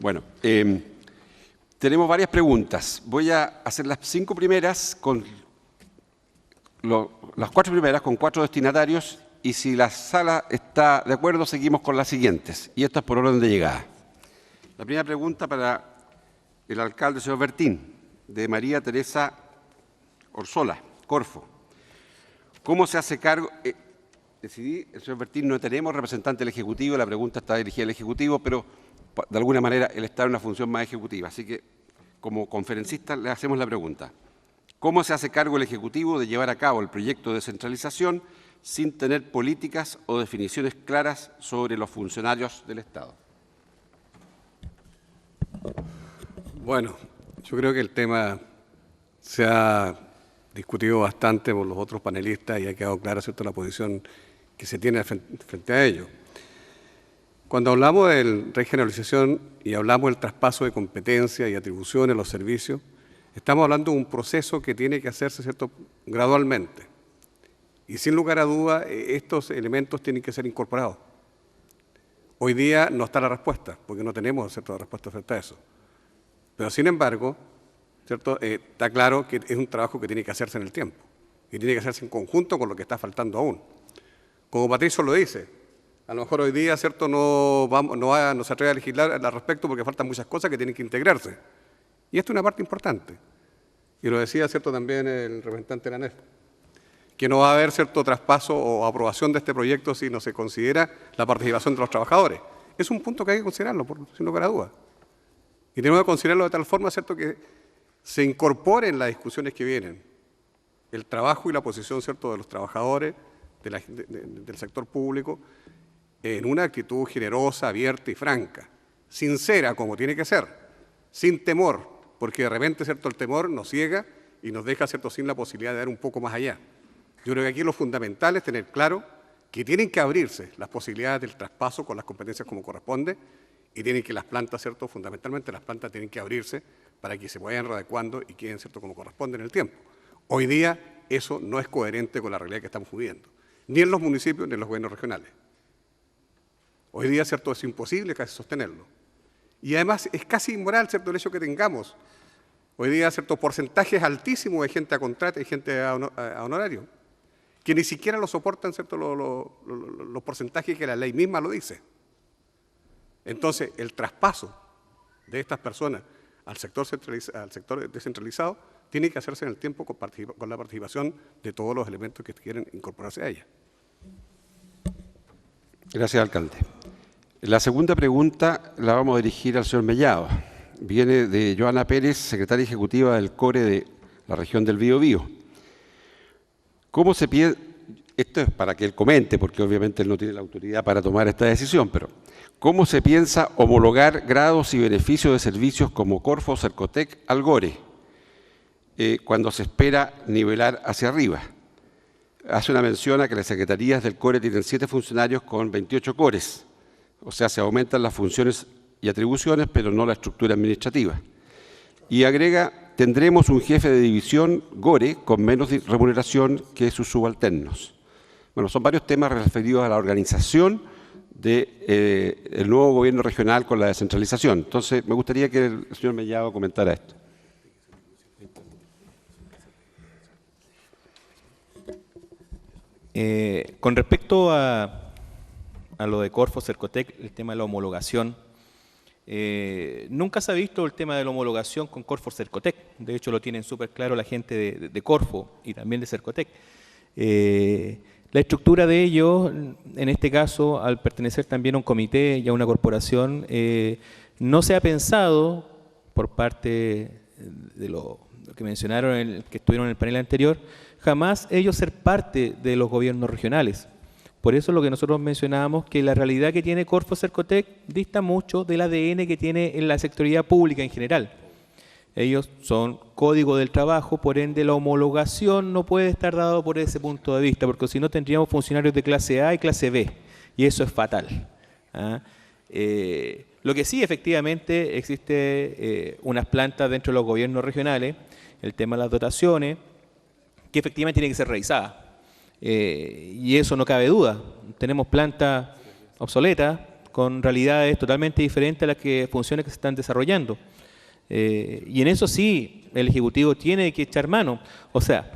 Bueno, tenemos varias preguntas. Voy a hacer las 5 primeras con las 4 primeras con 4 destinatarios y si la sala está de acuerdo seguimos con las siguientes. Y esto es por orden de llegada. La primera pregunta para el alcalde, señor Bertín, de María Teresa Orsola, Corfo. ¿Cómo se hace cargo? Decidí, el señor Bertín, no tenemos representante del Ejecutivo, la pregunta está dirigida al Ejecutivo, pero de alguna manera él está en una función más ejecutiva. Así que, como conferencista, le hacemos la pregunta. ¿Cómo se hace cargo el Ejecutivo de llevar a cabo el proyecto de descentralización sin tener políticas o definiciones claras sobre los funcionarios del Estado? Bueno, yo creo que el tema se ha discutido bastante por los otros panelistas y ha quedado clara, ¿cierto?, la posición que se tiene frente a ello. Cuando hablamos de regionalización y hablamos del traspaso de competencias y atribuciones a los servicios, estamos hablando de un proceso que tiene que hacerse, ¿cierto?, gradualmente. Y sin lugar a duda, estos elementos tienen que ser incorporados. Hoy día no está la respuesta, porque no tenemos, ¿cierto?, respuesta frente a eso. Pero sin embargo, ¿cierto?, está claro que es un trabajo que tiene que hacerse en el tiempo y tiene que hacerse en conjunto con lo que está faltando aún. Como Patricio lo dice, a lo mejor hoy día, ¿cierto?, no se atreve a legislar al respecto porque faltan muchas cosas que tienen que integrarse. Y esto es una parte importante. Y lo decía, ¿cierto?, también el representante de la ANEF, que no va a haber cierto traspaso o aprobación de este proyecto si no se considera la participación de los trabajadores. Es un punto que hay que considerarlo, sin lugar a dudas. Y tenemos que considerarlo de tal forma, ¿cierto?, que se incorpore en las discusiones que vienen el trabajo y la posición, ¿cierto?, de los trabajadores del sector público en una actitud generosa, abierta y franca, sincera como tiene que ser, sin temor, porque de repente, ¿cierto?, el temor nos ciega y nos deja, ¿cierto?, sin la posibilidad de dar un poco más allá. Yo creo que aquí lo fundamental es tener claro que tienen que abrirse las posibilidades del traspaso con las competencias como corresponde y tienen que las plantas, ¿cierto?, fundamentalmente las plantas tienen que abrirse para que se vayan readecuando y queden, ¿cierto?, como corresponde en el tiempo. Hoy día eso no es coherente con la realidad que estamos viviendo, ni en los municipios ni en los gobiernos regionales. Hoy día, ¿cierto?, es imposible casi sostenerlo. Y además es casi inmoral, ¿cierto?, el hecho que tengamos hoy día, ¿cierto?, porcentajes altísimos de gente a contrato y gente a honorario, que ni siquiera lo soportan, ¿cierto?, los porcentajes que la ley misma lo dice. Entonces, el traspaso de estas personas al sector descentralizado tiene que hacerse en el tiempo con la participación de todos los elementos que quieren incorporarse a ella. Gracias, alcalde. La segunda pregunta la vamos a dirigir al señor Mellado. Viene de Joana Pérez, secretaria ejecutiva del CORE de la región del Biobío. ¿Cómo se piensa? Esto es para que él comente, porque obviamente él no tiene la autoridad para tomar esta decisión, pero ¿cómo se piensa homologar grados y beneficios de servicios como Corfo o Cercotec al GORE cuando se espera nivelar hacia arriba? Hace una mención a que las secretarías del CORE tienen 7 funcionarios con 28 CORES, o sea, se aumentan las funciones y atribuciones, pero no la estructura administrativa. Y agrega, tendremos un jefe de división GORE con menos remuneración que sus subalternos. Bueno, son varios temas referidos a la organización del nuevo gobierno regional con la descentralización. Entonces, me gustaría que el señor Mellado comentara esto. Con respecto a lo de Corfo, Cercotec, el tema de la homologación, nunca se ha visto el tema de la homologación con Corfo Cercotec. De hecho, lo tienen súper claro la gente de Corfo y también de Cercotec. La estructura de ellos, en este caso, al pertenecer también a un comité y a una corporación, no se ha pensado por parte de lo que mencionaron, que estuvieron en el panel anterior, jamás ellos ser parte de los gobiernos regionales. Por eso lo que nosotros mencionábamos, que la realidad que tiene Corfo Cercotec dista mucho del ADN que tiene en la sectoría pública en general. Ellos son código del trabajo, por ende la homologación no puede estar dado por ese punto de vista, porque si no tendríamos funcionarios de clase A y clase B, y eso es fatal. Lo que sí, efectivamente, existe unas plantas dentro de los gobiernos regionales, el tema de las dotaciones, que efectivamente tiene que ser revisada. Y eso no cabe duda. Tenemos plantas obsoletas, con realidades totalmente diferentes a las funciones que se están desarrollando. Y en eso sí, el Ejecutivo tiene que echar mano. O sea,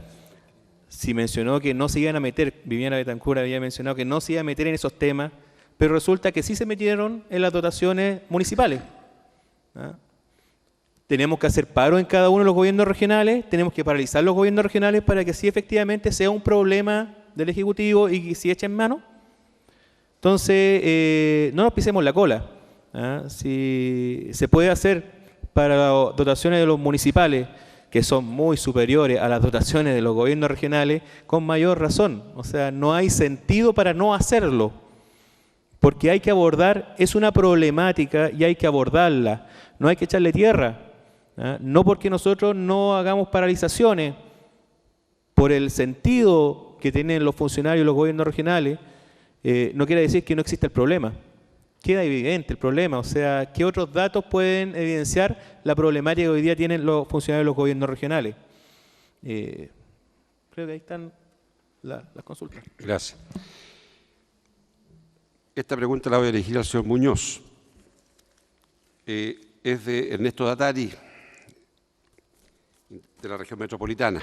si mencionó que no se iban a meter, Viviana Betancur había mencionado que no se iba a meter en esos temas, pero resulta que sí se metieron en las dotaciones municipales. ¿Ah? Tenemos que hacer paro en cada uno de los gobiernos regionales, tenemos que paralizar los gobiernos regionales para que sí efectivamente sea un problema del Ejecutivo y que sí echen mano. Entonces, no nos pisemos la cola. ¿Ah? Si se puede hacer para las dotaciones de los municipales, que son muy superiores a las dotaciones de los gobiernos regionales, con mayor razón. O sea, no hay sentido para no hacerlo, porque hay que abordar, es una problemática y hay que abordarla, no hay que echarle tierra. ¿Ah? No porque nosotros no hagamos paralizaciones, por el sentido que tienen los funcionarios de los gobiernos regionales, no quiere decir que no exista el problema. Queda evidente el problema, o sea, ¿qué otros datos pueden evidenciar la problemática que hoy día tienen los funcionarios de los gobiernos regionales? Creo que ahí están las consultas. Gracias. Esta pregunta la voy a dirigir al señor Muñoz. Es de Ernesto Datari, de la región metropolitana.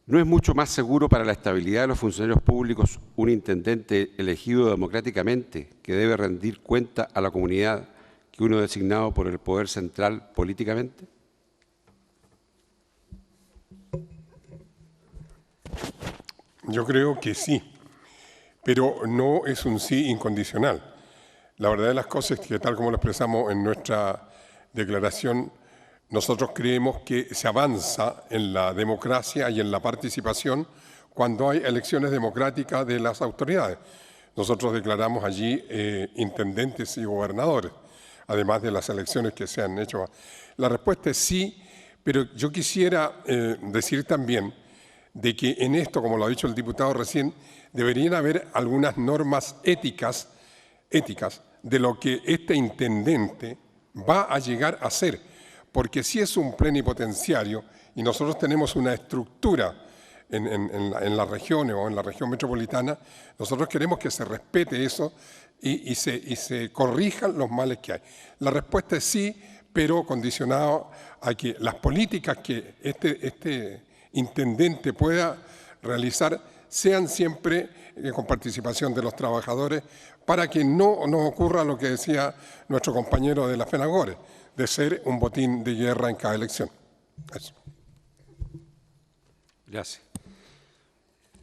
¿No es mucho más seguro para la estabilidad de los funcionarios públicos un intendente elegido democráticamente que debe rendir cuenta a la comunidad que uno designado por el poder central políticamente? Yo creo que sí, pero no es un sí incondicional. La verdad de las cosas es que, tal como lo expresamos en nuestra declaración, nosotros creemos que se avanza en la democracia y en la participación cuando hay elecciones democráticas de las autoridades. Nosotros declaramos allí intendentes y gobernadores, además de las elecciones que se han hecho. La respuesta es sí, pero yo quisiera decir también de que en esto, como lo ha dicho el diputado recién, deberían haber algunas normas éticas de lo que este intendente va a llegar a ser, porque si es un plenipotenciario y nosotros tenemos una estructura en las regiones o en la región metropolitana, nosotros queremos que se respete eso y se corrijan los males que hay. La respuesta es sí, pero condicionado a que las políticas que este intendente pueda realizar sean siempre con participación de los trabajadores, para que no nos ocurra lo que decía nuestro compañero de la FENAGORE, de ser un botín de guerra en cada elección. Eso. Gracias.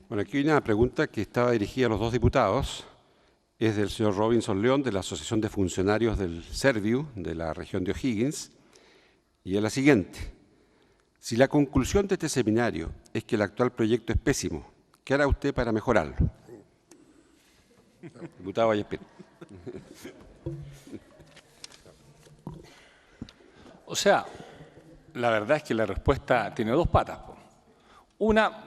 Bueno, aquí hay una pregunta que estaba dirigida a los dos diputados. Es del señor Robinson León, de la Asociación de Funcionarios del Serviu, de la región de O'Higgins, y es la siguiente. Si la conclusión de este seminario es que el actual proyecto es pésimo, ¿qué hará usted para mejorarlo? Diputado Vallespín. O sea, la verdad es que la respuesta tiene dos patas. Una,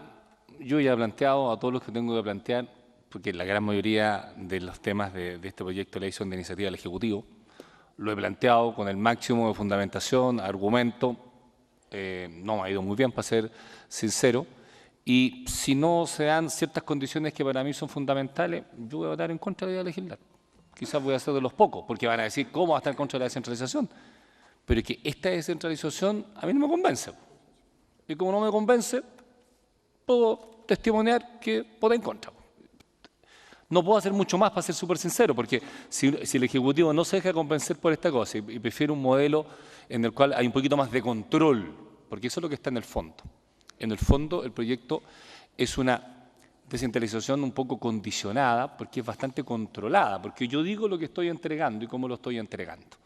yo ya he planteado a todos los que tengo que plantear, porque la gran mayoría de los temas de este proyecto de ley son de iniciativa del Ejecutivo, lo he planteado con el máximo de fundamentación, argumento, no me ha ido muy bien, para ser sincero, y si no se dan ciertas condiciones que para mí son fundamentales, yo voy a votar en contra de la legislar. Quizás voy a ser de los pocos, porque van a decir, ¿cómo va a estar en contra de la descentralización? Pero es que esta descentralización a mí no me convence. Y como no me convence, puedo testimoniar que voté en contra. No puedo hacer mucho más, para ser súper sincero, porque si el Ejecutivo no se deja convencer por esta cosa y prefiere un modelo en el cual hay un poquito más de control, porque eso es lo que está en el fondo. En el fondo, el proyecto es una descentralización un poco condicionada, porque es bastante controlada, porque yo digo lo que estoy entregando y cómo lo estoy entregando.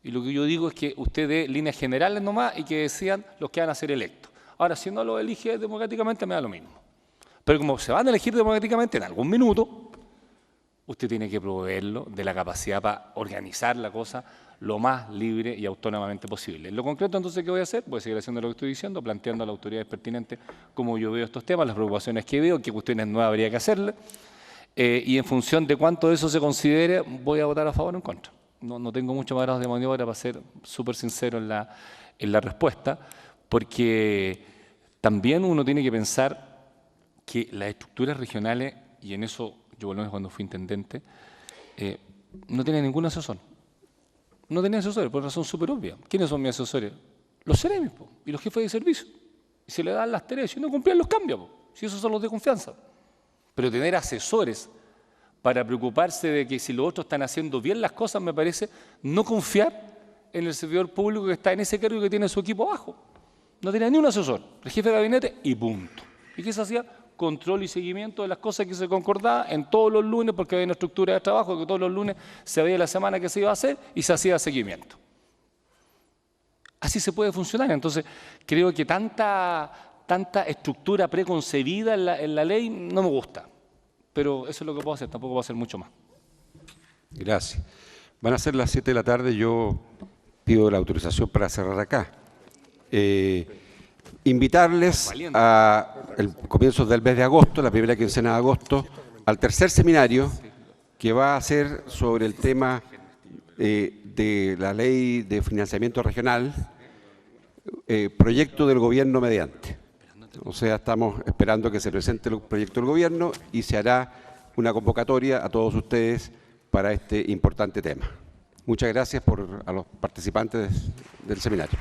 Y lo que yo digo es que usted dé líneas generales nomás y que decidan los que van a ser electos. Ahora, si no lo elige democráticamente, me da lo mismo. Pero como se van a elegir democráticamente en algún minuto, usted tiene que proveerlo de la capacidad para organizar la cosa lo más libre y autónomamente posible. En lo concreto, entonces, ¿qué voy a hacer? Voy a seguir haciendo lo que estoy diciendo, planteando a las autoridades pertinentes cómo yo veo estos temas, las preocupaciones que veo, qué cuestiones nuevas habría que hacerle, y en función de cuánto de eso se considere, voy a votar a favor o en contra. No tengo mucho más de maniobra, para ser súper sincero en la respuesta, porque también uno tiene que pensar que las estructuras regionales, y en eso yo, por lo menos cuando fui intendente, no tiene ningún asesor. No tenía asesores, por razón súper obvia. ¿Quiénes son mis asesores? Los Ceremis y los jefes de servicio. Y se le dan las tareas y no cumplían los cambios, si esos son los de confianza. Pero tener asesores para preocuparse de que si los otros están haciendo bien las cosas, me parece no confiar en el servidor público que está en ese cargo y que tiene su equipo abajo. No tenía ni un asesor, el jefe de gabinete y punto. ¿Y qué se hacía? Control y seguimiento de las cosas que se concordaban en todos los lunes, porque había una estructura de trabajo que todos los lunes se veía la semana que se iba a hacer y se hacía seguimiento. Así se puede funcionar. Entonces, creo que tanta estructura preconcebida en la ley no me gusta. Pero eso es lo que puedo hacer, tampoco puedo hacer mucho más. Gracias. Van a ser las 7 de la tarde, yo pido la autorización para cerrar acá. Invitarles al comienzo del mes de agosto, la primera quincena de agosto, al tercer seminario que va a ser sobre el tema de la ley de financiamiento regional, proyecto del gobierno mediante. O sea, estamos esperando que se presente el proyecto del gobierno y se hará una convocatoria a todos ustedes para este importante tema. Muchas gracias a los participantes del seminario.